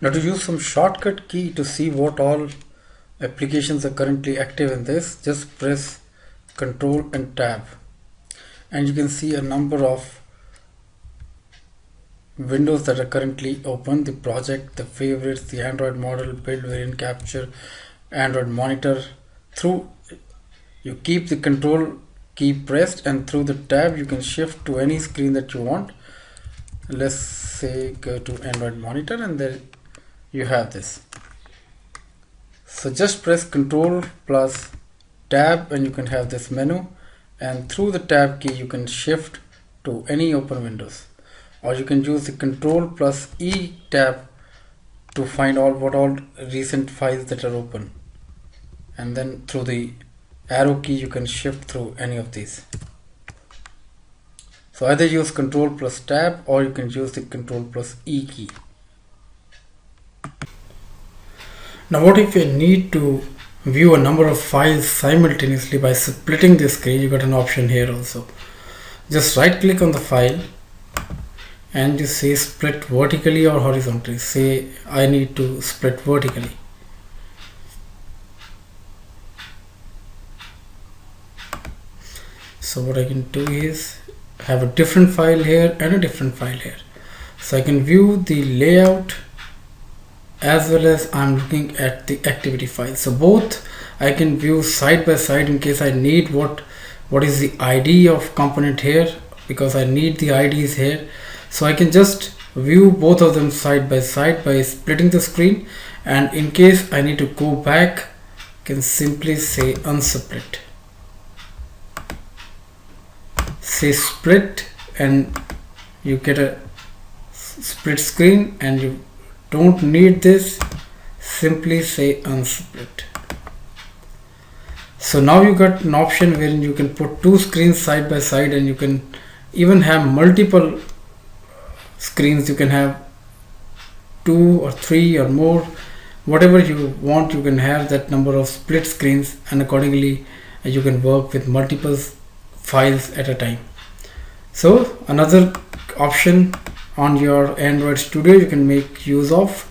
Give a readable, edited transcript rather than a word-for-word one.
Now to use some shortcut key to see what all applications are currently active in this, just press Ctrl and Tab and you can see a number of windows that are currently open: the project, the favorites, the Android model, build, variant, capture, Android monitor. Through you keep the Control key pressed and through the tab you can shift to any screen that you want. Let's say go to Android monitor and there you have this. So just press Control plus tab and you can have this menu, and through the tab key you can shift to any open windows, or you can use the Control plus E tab to find what all recent files that are open, and then through the arrow key you can shift through any of these. So either use Control plus tab or you can use the Control plus E key. Now what if you need to view a number of files simultaneously by splitting the screen? You got an option here also. Just right click on the file and you say split vertically or horizontally. Say I need to split vertically. So what I can do is have a different file here and a different file here. So I can view the layout as well as I'm looking at the activity file. So both I can view side by side in case I need what is the ID of component here, because I need the IDs here. So I can just view both of them side by side by splitting the screen, and in case I need to go back, I can simply say unsplit. Say split and you get a split screen, and you don't need this, simply say unsplit. So now you got an option wherein you can put two screens side by side, and you can even have multiple screens. You can have 2 or 3 or more, whatever you want. You can have that number of split screens, and accordingly you can work with multiple files at a time. So another option on your Android Studio you can make use of